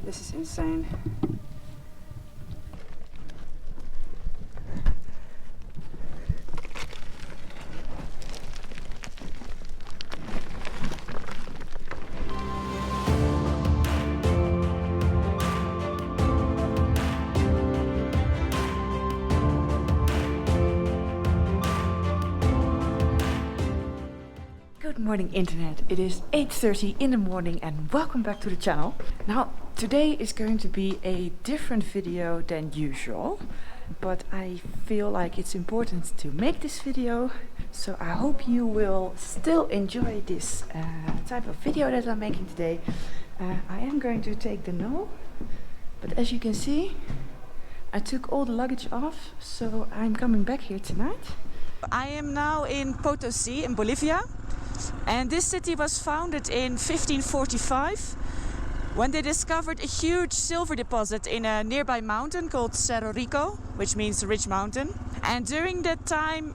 This is insane. Good morning internet, it is 8:30 in the morning and welcome back to the channel. Now today is going to be a different video than usual, but I feel like it's important to make this video, so I hope you will still enjoy this type of video that I'm making today. I am going to take the No, but as you can see I took all the luggage off, so I'm coming back here tonight. I am now in Potosí in Bolivia. And this city was founded in 1545 when they discovered a huge silver deposit in a nearby mountain called Cerro Rico, which means rich mountain. And during that time,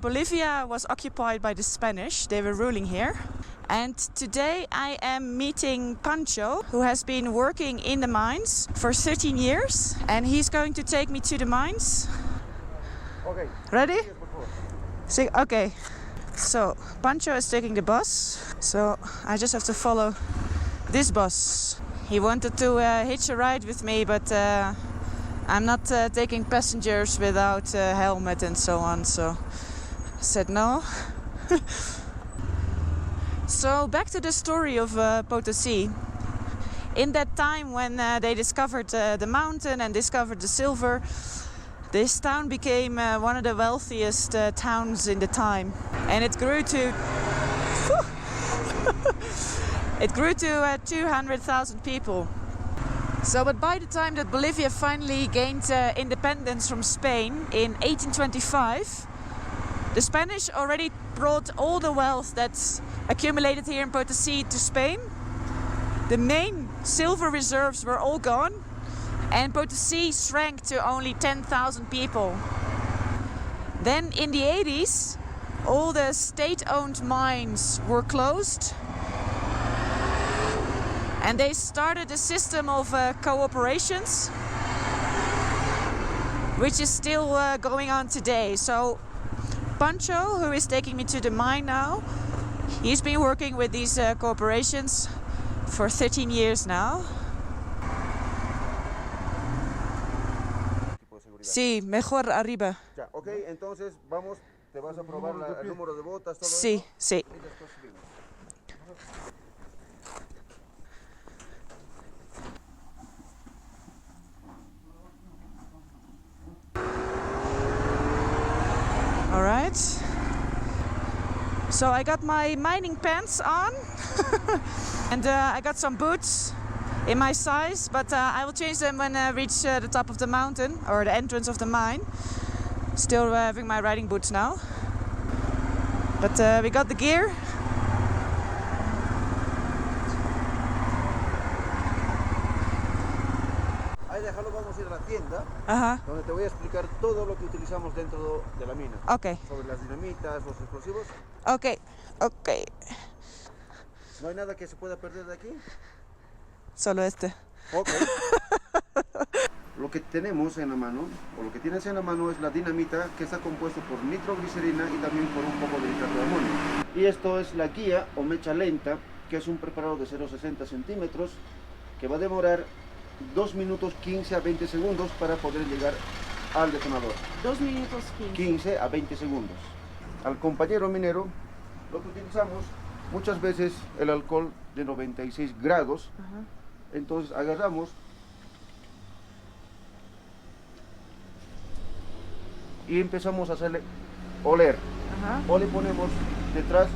Bolivia was occupied by the Spanish. They were ruling here. And today I am meeting Pancho, who has been working in the mines for 13 years. And he's going to take me to the mines. Okay. Ready? See, okay. So, Pancho is taking the bus, so I just have to follow this bus. He wanted to hitch a ride with me, but I'm not taking passengers without a helmet and so on, so I said no. So, back to the story of Potosí. In that time when they discovered the mountain and discovered the silver, this town became one of the wealthiest towns in the time, and it grew to 200,000 people. So, but by the time that Bolivia finally gained independence from Spain in 1825, the Spanish already brought all the wealth that's accumulated here in Potosí to Spain. The main silver reserves were all gone, and Potosí shrank to only 10,000 people. Then in the 80s, all the state-owned mines were closed, and they started a system of cooperations, which is still going on today. So Pancho, who is taking me to the mine now, he's been working with these cooperations for 13 years now. Sí, mejor arriba. Ya, ok, entonces vamos, te vas a probar el número de botas, todo Sí, eso. sí. Y después subimos. All right. So I got my mining pants on and I got some boots in my size, but I will change them when I reach the top of the mountain or the entrance of the mine. Still having my riding boots now. But we got the gear. Ahí déjalo, vamos a ir a la tienda, Ajá. donde te voy a explicar todo lo que utilizamos dentro de la mina. Okay. Sobre las dinamitas, los explosivos. Okay. Okay. ¿No hay nada que se pueda perder de aquí? Solo este. Ok. Lo que tenemos en la mano, o lo que tienes en la mano, es la dinamita, que está compuesto por nitroglicerina y también por un poco de nitrato de amonio. Y esto es la guía o mecha lenta, que es un preparado de 0,60 centímetros, que va a demorar 2 minutos 15 a 20 segundos para poder llegar al detonador. 2 minutos 15 a 20 segundos. Al compañero minero, lo que utilizamos muchas veces el alcohol de 96 grados. Ajá. Entonces agarramos y empezamos a hacerle oler. Ajá. O le ponemos detrás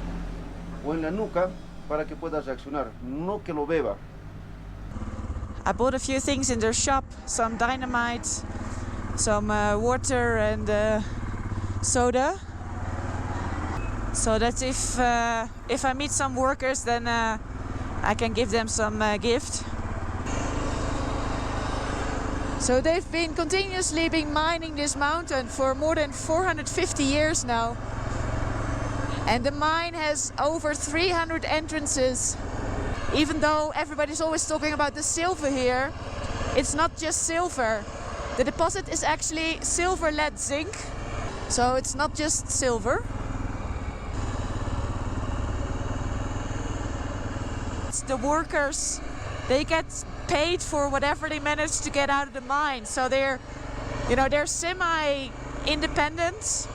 o en la nuca para que pueda reaccionar, no que lo beba. I bought a few things in their shop, some dynamite, some water and soda. So that if I meet some workers, then I can give them some gift. So they've been continuously mining this mountain for more than 450 years now. And the mine has over 300 entrances. Even though everybody's always talking about the silver here, it's not just silver. The deposit is actually silver, lead, zinc. So it's not just silver. It's the workers, they get paid for whatever they manage to get out of the mine. So they're semi-independent.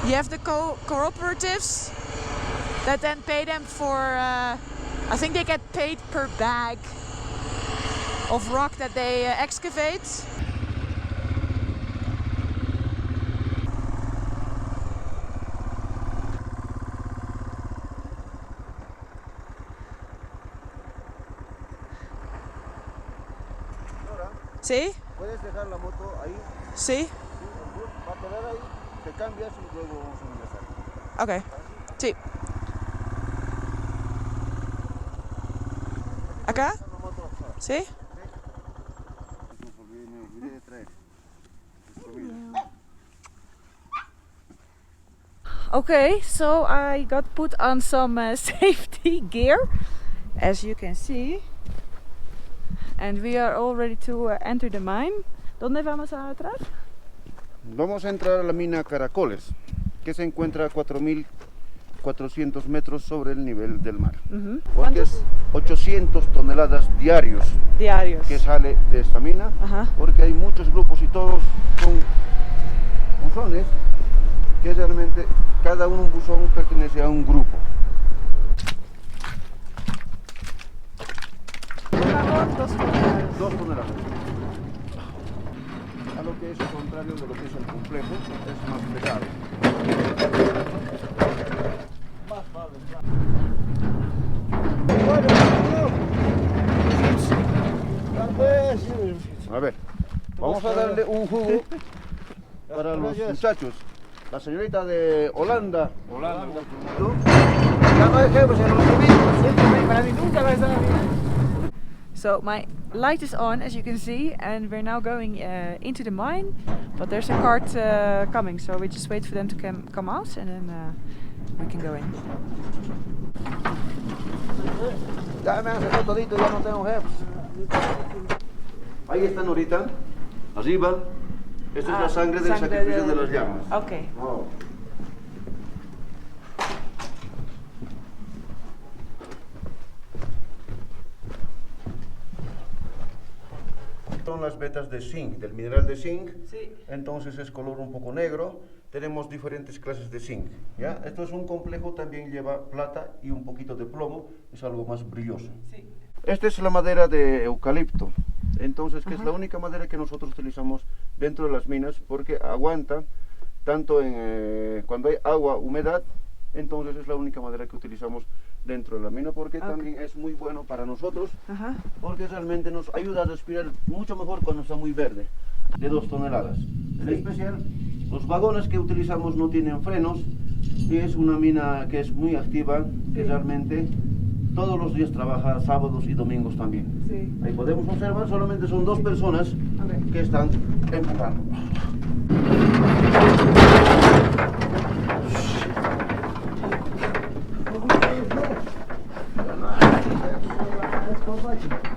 You have the cooperatives that then pay them for, I think they get paid per bag of rock that they excavate. ¿Sí? Puedes dejar la moto ahí. ¿Sí? Sí, el bus va a quedar ahí, te cambias y luego vamos a ingresar. Ok. Sí. ¿Acá? La moto afuera. ¿Sí? Me olvidé de traer. Okay, so I got put on some safety gear, as you can see. And we are all ready to enter the mine. ¿Dónde vamos a entrar? Vamos a entrar a la mina Caracoles, que se encuentra a 4.400 metros sobre el nivel del mar. Porque es 800 toneladas diarios que sale de esta mina, porque hay muchos grupos y todos son buzones, que realmente cada un buzón pertenece a un grupo. 2 toneladas. A lo que es el contrario de lo que es el complejo, es más pesado. A ver, vamos a darle un jugo para los muchachos. La señorita de Holanda. Ya no dejemos en los amigos, para mí nunca va a estar bien. So my light is on, as you can see, and we're now going into the mine, but there's a cart coming, so we just wait for them to come out and then we can go in. Ya me han sacado todito, ya no tengo jefes. Ahí están ahorita, arriba. Esta es la sangre del sacrificio de las llamas. Okay. Oh. Son las vetas de zinc, del mineral de zinc. Sí. Entonces es color un poco negro. Tenemos diferentes clases de zinc. ¿Ya? Esto es un complejo, también lleva plata y un poquito de plomo, es algo más brilloso. Sí. Esta es la madera de eucalipto, entonces que es la única madera que nosotros utilizamos dentro de las minas porque aguanta tanto cuando hay agua, humedad, entonces es la única madera que utilizamos dentro de la mina porque también es muy bueno para nosotros porque realmente nos ayuda a respirar mucho mejor cuando está muy verde, de 2 toneladas. En especial, los vagones que utilizamos no tienen frenos y es una mina que es muy activa, que realmente todos los días trabaja sábados y domingos también. Sí. Ahí podemos observar, solamente son 2 personas que están empujando.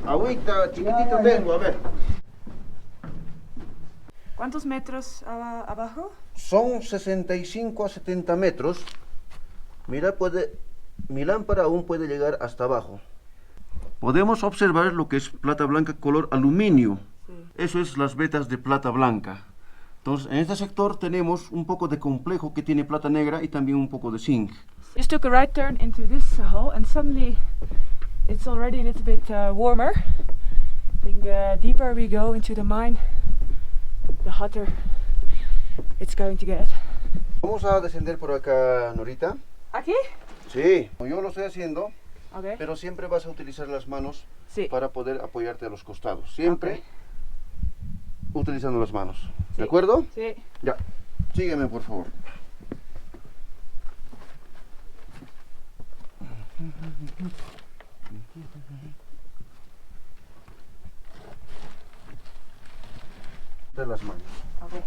Agüita chiquitita tengo, a ver. ¿Cuántos metros abajo? Son 65 a 70 metros. Mira, mi lámpara aún puede llegar hasta abajo. Podemos observar lo que es plata blanca color aluminio. Sí. Eso es las vetas de plata blanca. Entonces, en este sector tenemos un poco de complejo que tiene plata negra y también un poco de zinc. Just took a right turn into this hole and suddenly it's already a little bit warmer. I think the deeper we go into the mine, the hotter it's going to get. Vamos a descender por acá, Norita. ¿Aquí? Sí, yo lo estoy haciendo, Okay. pero siempre vas a utilizar las manos Sí. para poder apoyarte a los costados. Siempre Ok. utilizando las manos. Sí. ¿De acuerdo? Sí. Ya. Sígueme, por favor. De las manos. Okay.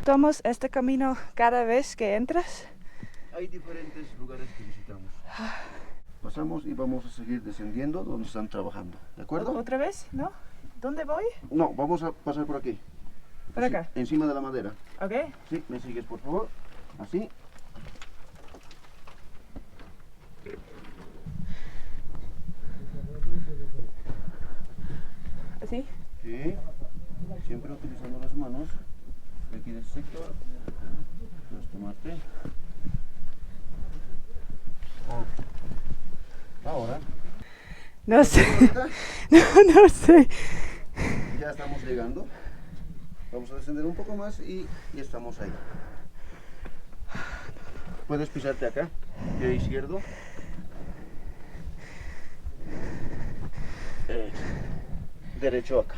tomas este camino cada vez que entras? Hay diferentes lugares que visitamos. Pasamos y vamos a seguir descendiendo donde están trabajando. ¿De acuerdo? ¿Otra vez? ¿No? ¿Dónde voy? No, vamos a pasar por aquí. Por Así, acá. encima de la madera. Ok. Sí, me sigues por favor. Así. ¿Así? Sí. Siempre utilizando las manos. Aquí del sector. Puedes tomarte. Ahora. No sé. No sé. Ya estamos llegando. Vamos a descender un poco más y estamos ahí. Puedes pisarte acá, pie izquierdo. Derecho acá.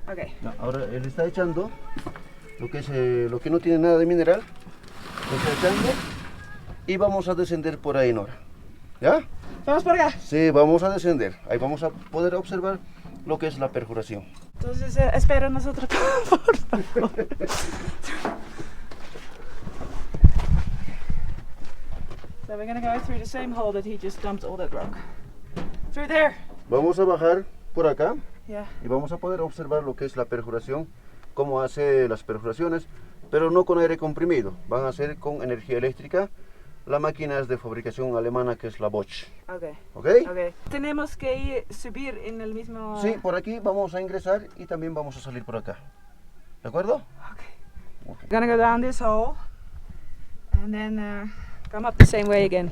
Ok. Ahora él está echando lo que no tiene nada de mineral. Lo está echando y vamos a descender por ahí, Nora. ¿Ya? Vamos por acá. Sí, vamos a descender. Ahí vamos a poder observar lo que es la perforación. Entonces espero nosotros. Por favor. So we're gonna go through the same hole that he just dumped all that rock. Through there. Vamos a bajar por acá Yeah. y vamos a poder observar lo que es la perforación, cómo hace las perforaciones, pero no con aire comprimido, van a ser con energía eléctrica. La máquina es de fabricación alemana que es la Bosch. Okay. ¿Ok? Okay. Tenemos que subir en el mismo. Sí, por aquí vamos a ingresar y también vamos a salir por acá. ¿De acuerdo? Okay. We're gonna go down this hole and then come up the same way again.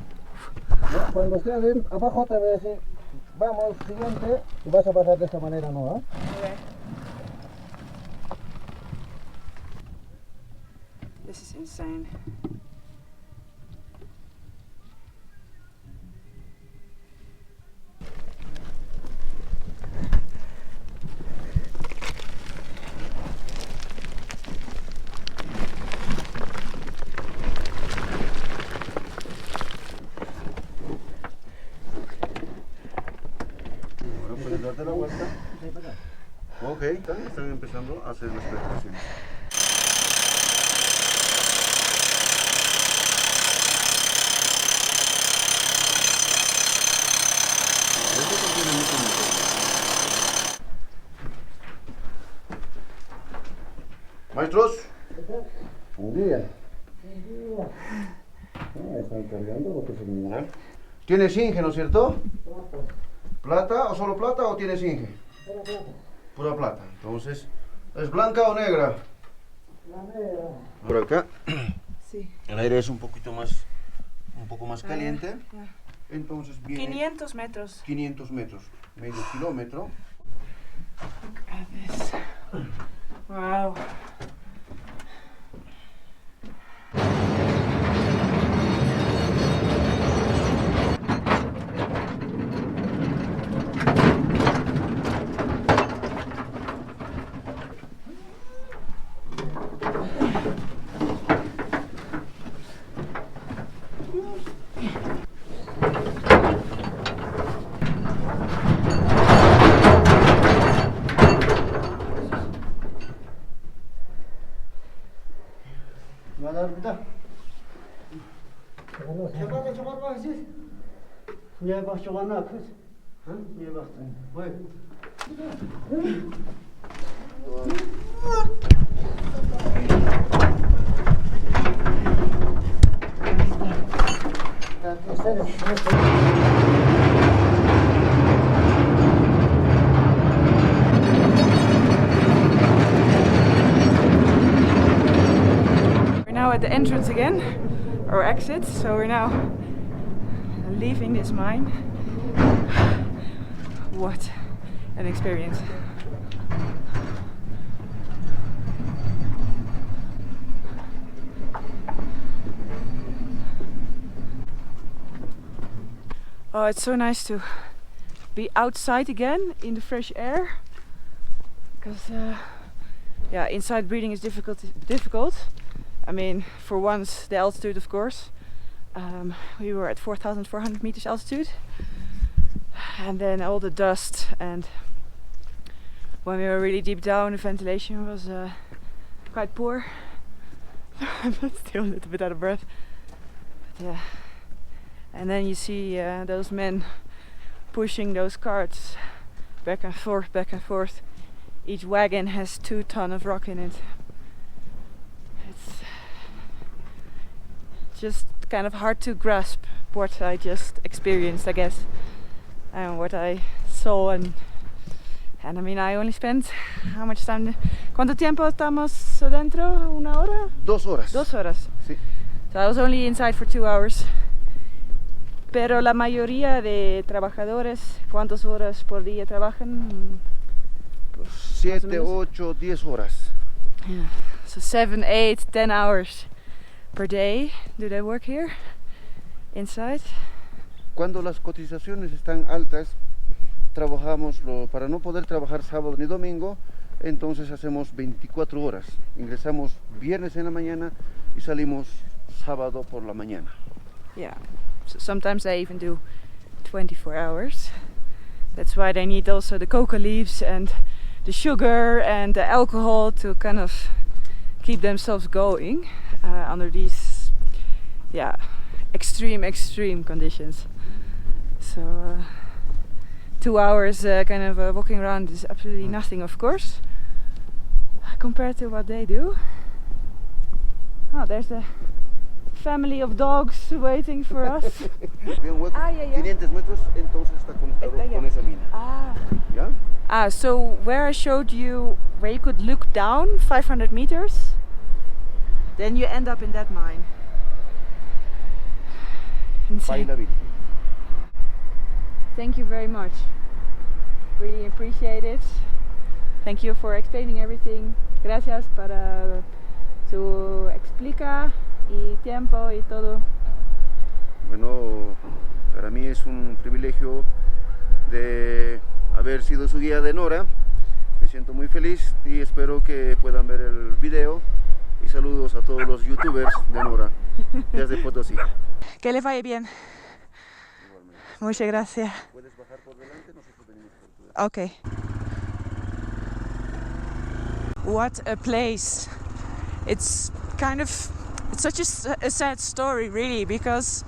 Cuando estés abajo te voy a decir, vamos, siguiente, y vas a pasar de esta manera, ¿no? Okay. This is insane. Ahora puedes darte la vuelta. Ok, están empezando a hacer las perforaciones. Esto contiene mucho níquel. Maestros, buen día. Están cargando lo que es el mineral. ¿Tiene zinc, no es cierto? ¿Plata o solo plata o tiene zinc? Pura plata. Pura plata. Entonces, ¿es blanca o negra? La negra. Por acá, Sí. el aire es un poco más caliente. Yeah. Entonces viene 500 metros. 500 metros, medio kilómetro. Look at this. Wow. Niye bak çoğana kız? Ha? Niye bak? Buyur. We're now at the entrance again, or exit, so we're now leaving this mine. What an experience. Oh, it's so nice to be outside again in the fresh air, because yeah, inside breathing is difficult. I mean, for once, the altitude, of course. We were at 4,400 meters altitude, and then all the dust, and when we were really deep down, the ventilation was quite poor. I'm still a little bit out of breath. But yeah. And then you see those men pushing those carts back and forth, back and forth. Each wagon has 2 tons of rock in it. It's just kind of hard to grasp what I just experienced, I guess, and what I saw. And I mean, I only spent how much time? ¿Cuánto tiempo estamos dentro? ¿Una hora? 2 horas. 2 horas. Sí. So I was only inside for 2 hours. Pero la mayoría de trabajadores, ¿cuántas horas por día trabajan? 7, 8, 10 horas. Yeah. So 7, 8, 10 hours per day do they work here inside? Cuando las cotizaciones están altas, trabajamos para no poder trabajar sábado ni domingo, entonces hacemos 24 horas. Ingresamos viernes en la mañana y salimos sábado por la mañana. Yeah. So sometimes they even do 24 hours. That's why they need also the coca leaves and the sugar and the alcohol to kind of keep themselves going under these, yeah, extreme conditions. So 2 hours kind of walking around is absolutely nothing, of course, compared to what they do. Oh, there's a family of dogs waiting for us. Bien hueco, Ah, yeah, yeah. 500 metros, entonces está conectado Está allá. con esa mina. Ah. ¿Ya? So where I showed you where you could look down 500 meters, then you end up in that mine. Insane. Paila Virgen. Thank you very much. Really appreciate it. Thank you for explaining everything. Gracias para tu explica y tiempo y todo. Bueno, para mí es un privilegio de haber sido su guía de Nora. Me siento muy feliz y espero que puedan ver el video. Y saludos a todos los youtubers de Nora desde Potosí. Que le vaya bien. Muchas gracias. Puedes bajar por delante, nosotros venimos por tu. Okay. What a place. It's such a sad story, really, because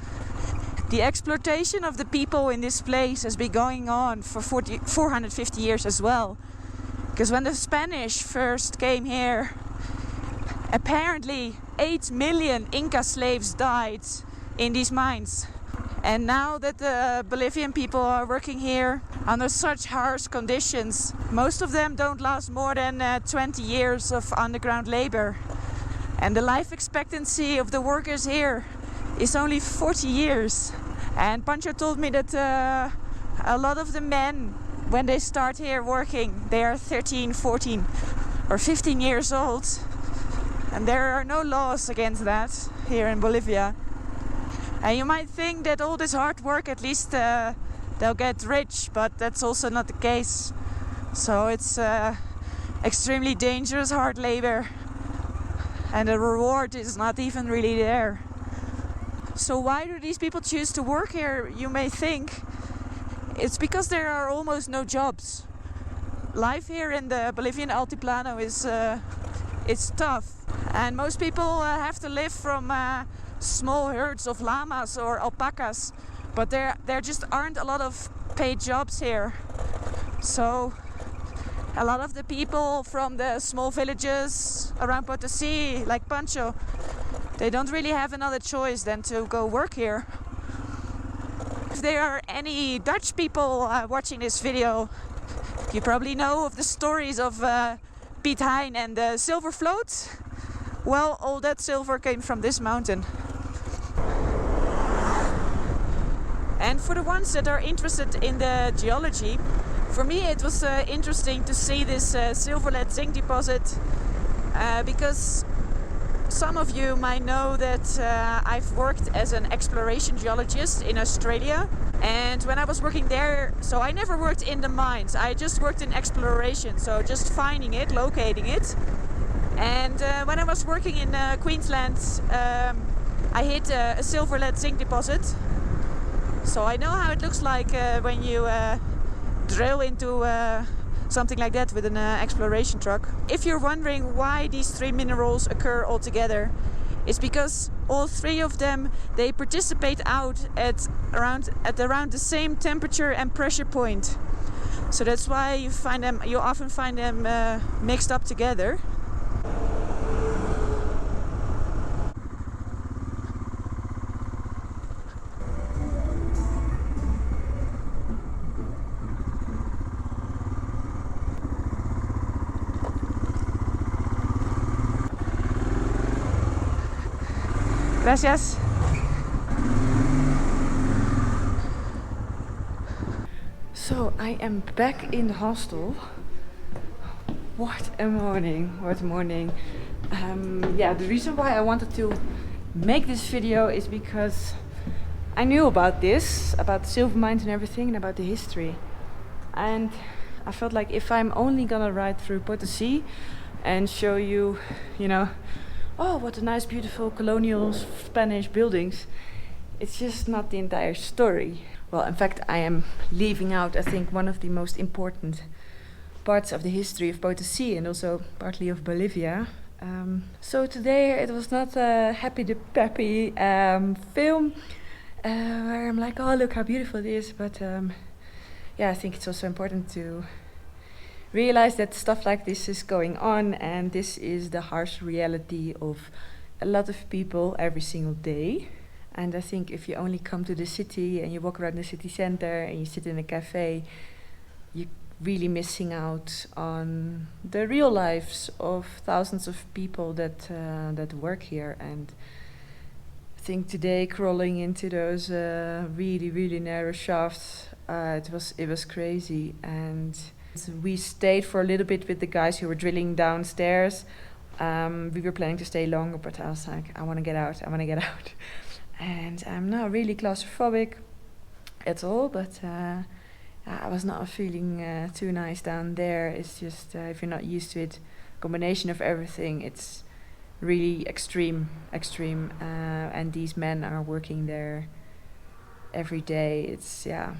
the exploitation of the people in this place has been going on for 450 years as well. Because when the Spanish first came here, apparently 8 million Inca slaves died in these mines. And now that the Bolivian people are working here under such harsh conditions, most of them don't last more than 20 years of underground labor. And the life expectancy of the workers here is only 40 years. And Pancho told me that a lot of the men, when they start here working, they are 13, 14 or 15 years old. And there are no laws against that here in Bolivia. And you might think that all this hard work, at least they'll get rich, but that's also not the case. So it's extremely dangerous hard labor, and the reward is not even really there. So why do these people choose to work here, you may think? It's because there are almost no jobs. Life here in the Bolivian Altiplano is it's tough, and most people have to live from small herds of llamas or alpacas, but there just aren't a lot of paid jobs here. So a lot of the people from the small villages around Potosí, like Pancho, they don't really have another choice than to go work here. If there are any Dutch people watching this video, you probably know of the stories of Piet Hein and the silver float. Well, all that silver came from this mountain. And for the ones that are interested in the geology, for me it was interesting to see this silver lead zinc deposit because some of you might know that I've worked as an exploration geologist in Australia, and when I was working there, so I never worked in the mines, I just worked in exploration, so just finding it, locating it. And when I was working in Queensland, I hit a silver lead zinc deposit. So I know how it looks like when you drill into something like that with an exploration truck. If you're wondering why these 3 minerals occur all together, it's because all 3 of them, they participate out at around the same temperature and pressure point. So that's why you often find them mixed up together. Gracias. So I am back in the hostel. What a morning, what a morning. Yeah, the reason why I wanted to make this video is because I knew about this, about the silver mines and everything, and about the history. And I felt like if I'm only gonna ride through Potosi and show you, you know, oh, what a nice, beautiful colonial Spanish buildings, it's just not the entire story. Well, in fact, I am leaving out, I think, one of the most important parts of the history of Potosi and also partly of Bolivia. So today it was not a happy-peppy film where I'm like, oh, look how beautiful it is. But yeah, I think it's also important to realize that stuff like this is going on, and this is the harsh reality of a lot of people every single day. And I think if you only come to the city and you walk around the city center and you sit in a cafe, you're really missing out on the real lives of thousands of people that work here. And I think today, crawling into those really narrow shafts, it was crazy. And we stayed for a little bit with the guys who were drilling downstairs. We were planning to stay longer, but I was like, I want to get out. And I'm not really claustrophobic at all, but I was not feeling too nice down there. It's just, if you're not used to it, combination of everything, it's really extreme. And these men are working there every day. It's, yeah.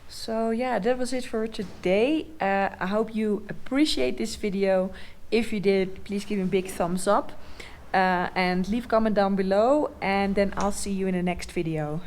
So yeah, that was it for today. I hope you appreciate this video. If you did, please give me a big thumbs up and leave a comment down below, and then I'll see you in the next video.